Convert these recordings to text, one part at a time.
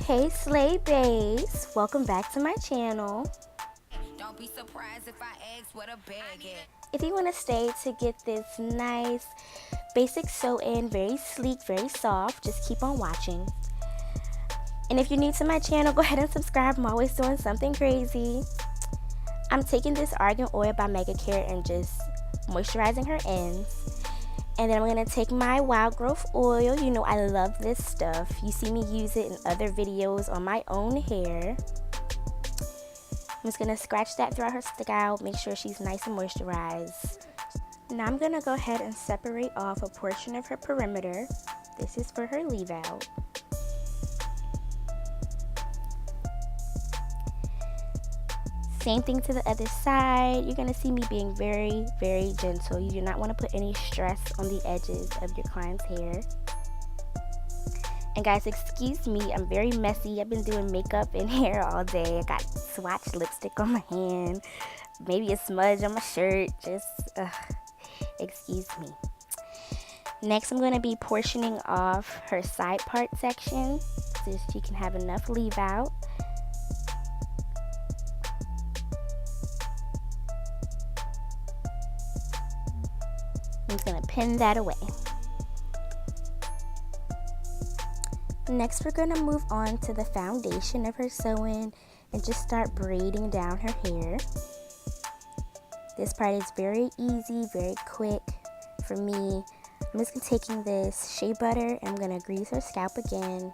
Hey Slay Baes, welcome back to my channel. Don't be surprised if I ask what a bag is. If you want to stay to get this nice basic sew-in, very sleek, very soft, just keep on watching. And if you're new to my channel, go ahead and subscribe. I'm always doing something crazy. I'm taking this Argan oil by Mega Care and just moisturizing her ends. And then I'm going to take my Wild Growth oil. You know I love this stuff. You see me use it in other videos on my own hair. I'm just going to scratch that throughout her scalp. Make sure she's nice and moisturized. Now I'm going to go ahead and separate off a portion of her perimeter. This is for her leave out. Same thing to the other side. You're going to see me being very, very gentle. You do not want to put any stress on the edges of your client's hair. And guys, excuse me, I'm very messy. I've been doing makeup and hair all day. I got swatch lipstick on my hand, maybe a smudge on my shirt. Just, excuse me. Next, I'm going to be portioning off her side part section so she can have enough leave out. I'm just going to pin that away. Next, we're going to move on to the foundation of her sew-in and just start braiding down her hair. This part is very easy, very quick for me. I'm just taking this shea butter and I'm going to grease her scalp again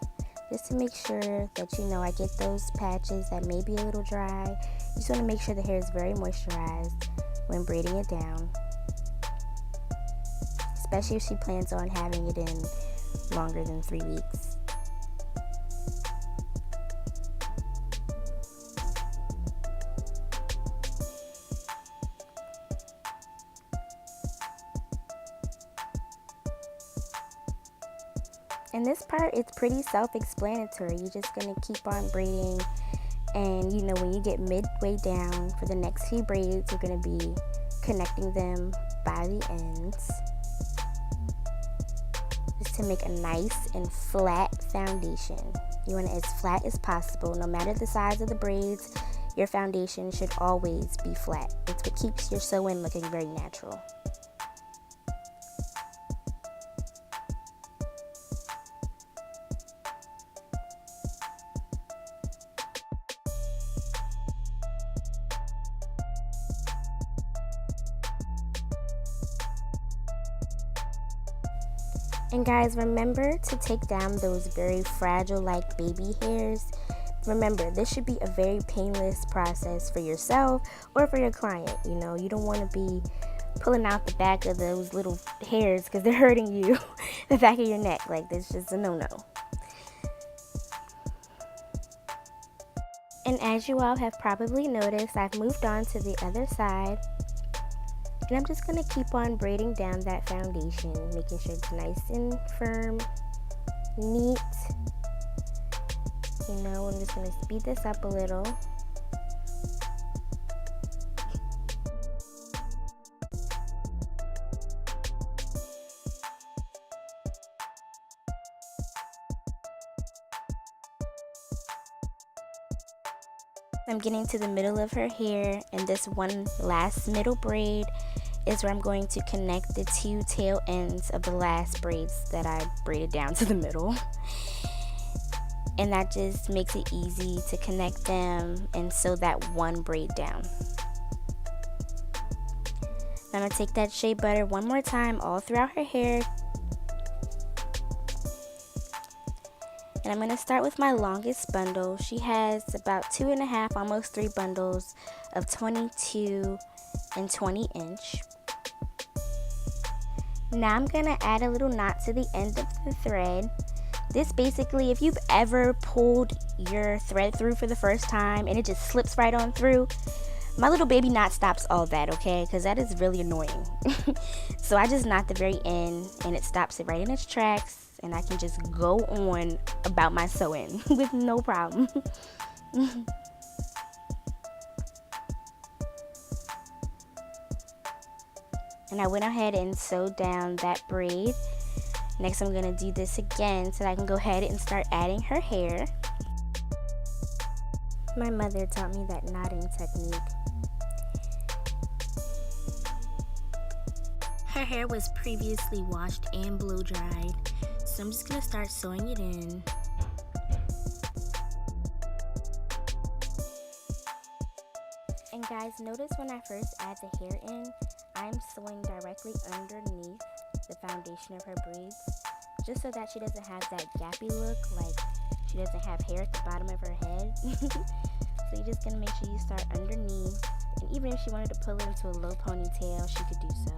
just to make sure that I get those patches that may be a little dry. You just want to make sure the hair is very moisturized when braiding it down, especially if she plans on having it in longer than 3 weeks. And this part is pretty self-explanatory. You're just going to keep on braiding, and when you get midway down for the next few braids, you're going to be connecting them by the ends just to make a nice and flat foundation. You want it as flat as possible. No matter the size of the braids, your foundation should always be flat. It's what keeps your sew-in looking very natural. And guys, remember to take down those very fragile like baby hairs. Remember, this should be a very painless process for yourself or for your client. You don't want to be pulling out the back of those little hairs because they're hurting you, the back of your neck. Like, that's just a no-no. And as you all have probably noticed, I've moved on to the other side. And I'm just going to keep on braiding down that foundation, making sure it's nice and firm, neat. I'm just going to speed this up a little. I'm getting to the middle of her hair, and this one last middle braid is where I'm going to connect the two tail ends of the last braids that I braided down to the middle. And that just makes it easy to connect them and sew that one braid down. Now I'm going to take that shea butter one more time all throughout her hair. And I'm going to start with my longest bundle. She has about 2.5, almost 3 bundles of 22 and 20 inch. Now I'm going to add a little knot to the end of the thread. This basically, if you've ever pulled your thread through for the first time and it just slips right on through, my little baby knot stops all that, okay? Because that is really annoying. So I just knot the very end and it stops it right in its tracks, and I can just go on about my sewing with no problem. And I went ahead and sewed down that braid. Next, I'm going to do this again so that I can go ahead and start adding her hair. My mother taught me that knotting technique. Her hair was previously washed and blow dried, so I'm just gonna start sewing it in. And guys, notice when I first add the hair in, I'm sewing directly underneath the foundation of her braids, just so that she doesn't have that gappy look, like she doesn't have hair at the bottom of her head. So you're just gonna make sure you start underneath, and even if she wanted to pull it into a low ponytail, she could do so.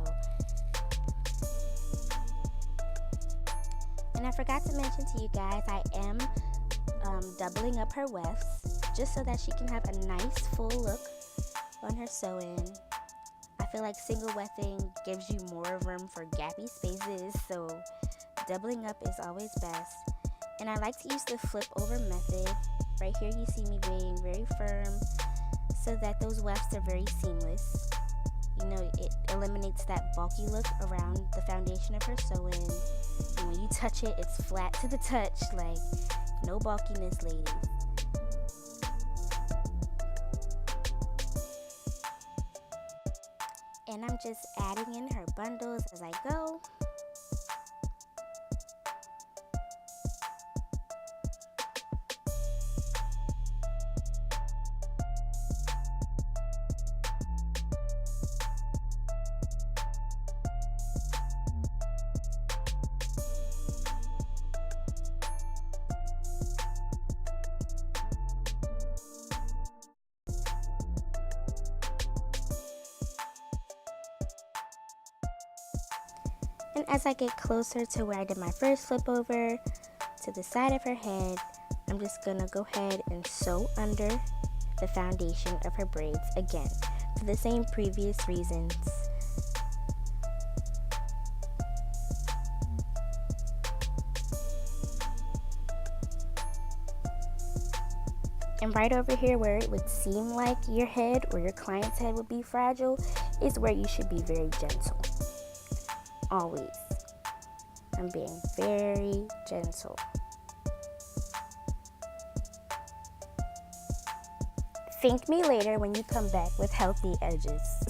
And I forgot to mention to you guys, I am doubling up her wefts, just so that she can have a nice full look on her sew-in. I feel like single wefting gives you more room for gappy spaces, so doubling up is always best. And I like to use the flip over method. Right here you see me being very firm so that those wefts are very seamless. You know, it eliminates that bulky look around the foundation of her sew-in. And when you touch it, it's flat to the touch, like no bulkiness, ladies. And I'm just adding in her bundles as I go. And as I get closer to where I did my first flip over, to the side of her head, I'm just gonna go ahead and sew under the foundation of her braids again, for the same previous reasons. And right over here where it would seem like your head or your client's head would be fragile is where you should be very gentle. Always. I'm being very gentle. Thank me later when you come back with healthy edges.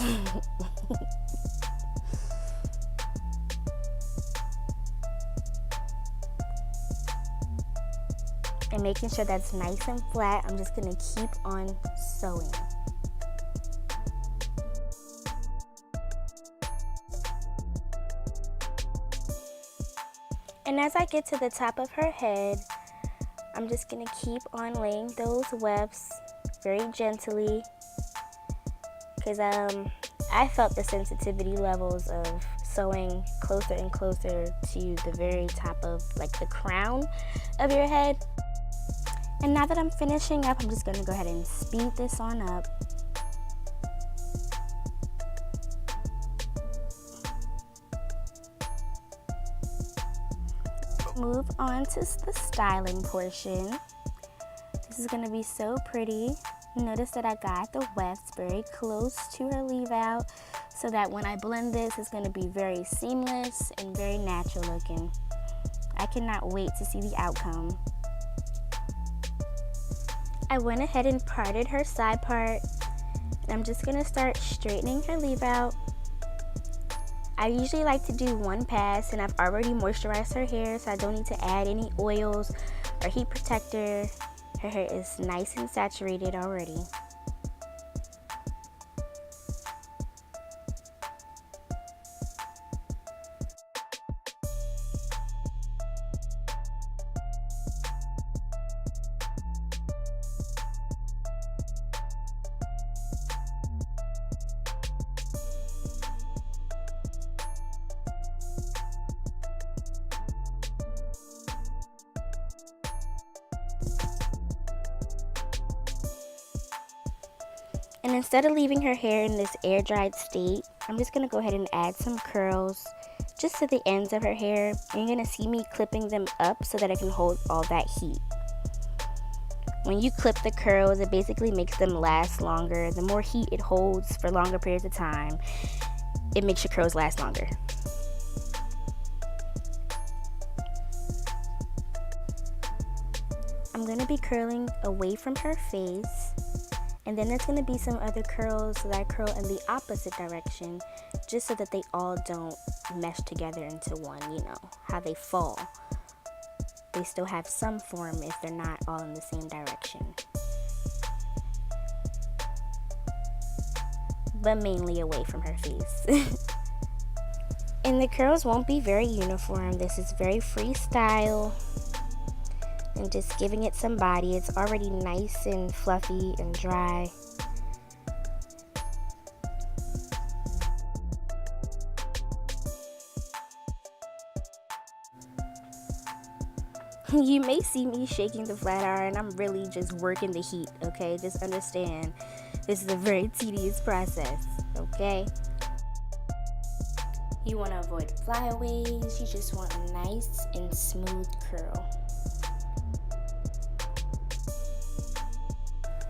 And making sure that's nice and flat, I'm just gonna keep on sewing. And as I get to the top of her head, I'm just gonna keep on laying those wefts very gently, because I felt the sensitivity levels of sewing closer and closer to the very top of like the crown of your head. And now that I'm finishing up, I'm just gonna go ahead and speed this on up. Move on to the styling portion. This is gonna be so pretty. Notice that I got the wefts very close to her leave out, so that when I blend this, it's gonna be very seamless and very natural looking. I cannot wait to see the outcome. I went ahead and parted her side part, and I'm just gonna start straightening her leave out. I usually like to do one pass, and I've already moisturized her hair, so I don't need to add any oils or heat protector. Her hair is nice and saturated already. And instead of leaving her hair in this air dried state, I'm just going to go ahead and add some curls just to the ends of her hair. And you're going to see me clipping them up so that I can hold all that heat. When you clip the curls, it basically makes them last longer. The more heat it holds for longer periods of time, it makes your curls last longer. I'm I'm going to be curling away from her face. And then there's going to be some other curls that I curl in the opposite direction, just so that they all don't mesh together into one, you know, how they fall. They still have some form if they're not all in the same direction. But mainly away from her face. And the curls won't be very uniform. This is very freestyle. And just giving it some body. It's already nice and fluffy and dry. You may see me shaking the flat iron. I'm really just working the heat, okay? Just understand, this is a very tedious process, okay? You want to avoid flyaways. You just want a nice and smooth curl.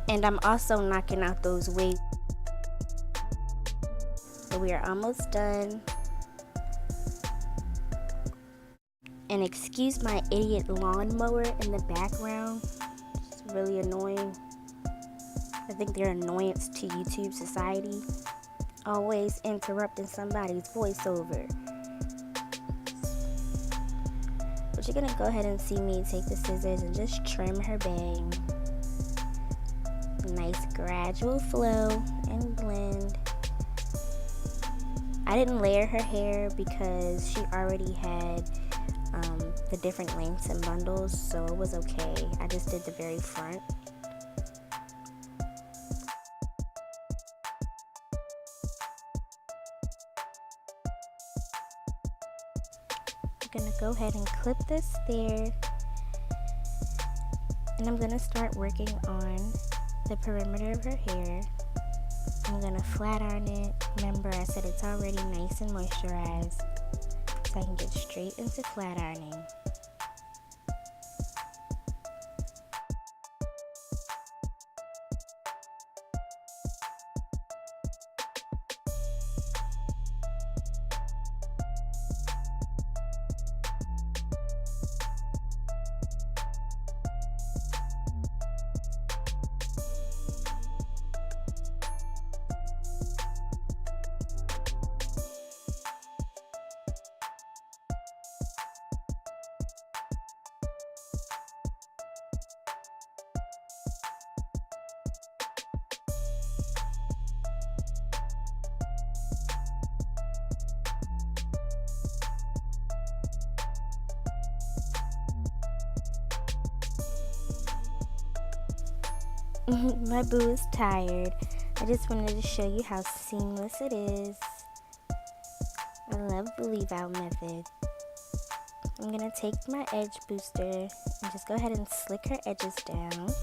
And I'm also knocking out those waves. So we are almost done. And excuse my idiot lawnmower in the background. It's really annoying. I think they're an annoyance to YouTube society. Always interrupting somebody's voiceover. But you're gonna go ahead and see me take the scissors and just trim her bang. Nice gradual flow and blend. I didn't layer her hair because she already had the different lengths and bundles, so it was okay. I just did the very front. I'm gonna go ahead and clip this there, and I'm gonna start working on the perimeter of her hair. I'm gonna flat iron it. Remember, I said it's already nice and moisturized, so I can get straight into flat ironing. My boo is tired. I just wanted to show you how seamless it is. I love the leave out method. I'm gonna take my edge booster and just go ahead and slick her edges down.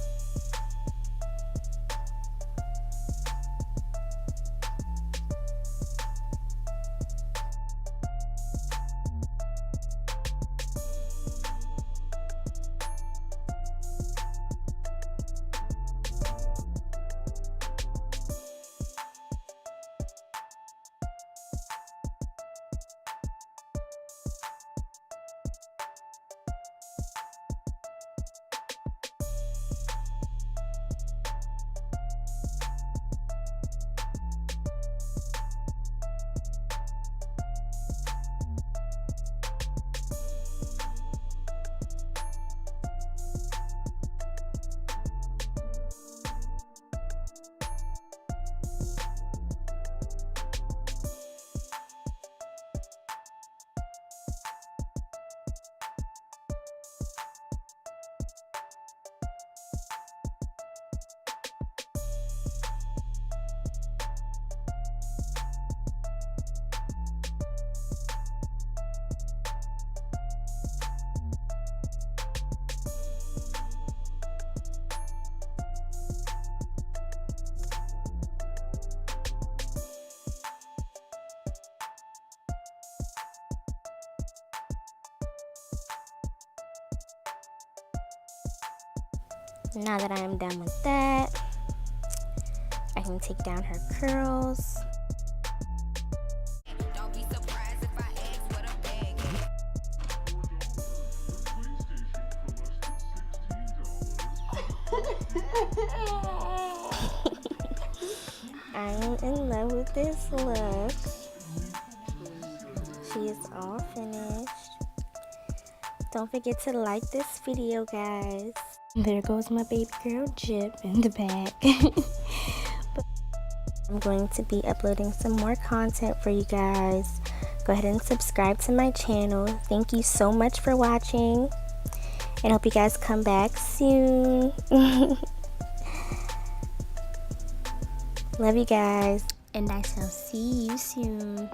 Now that I am done with that, I can take down her curls. Don't be surprised if I ask what a bag is. I am in love with this look. She is all finished. Don't forget to like this video, guys. There goes my baby girl Jip in the back. But I'm going to be uploading some more content for you guys. Go ahead and subscribe to my channel. Thank you so much for watching, and hope you guys come back soon. Love you guys, and I shall see you soon.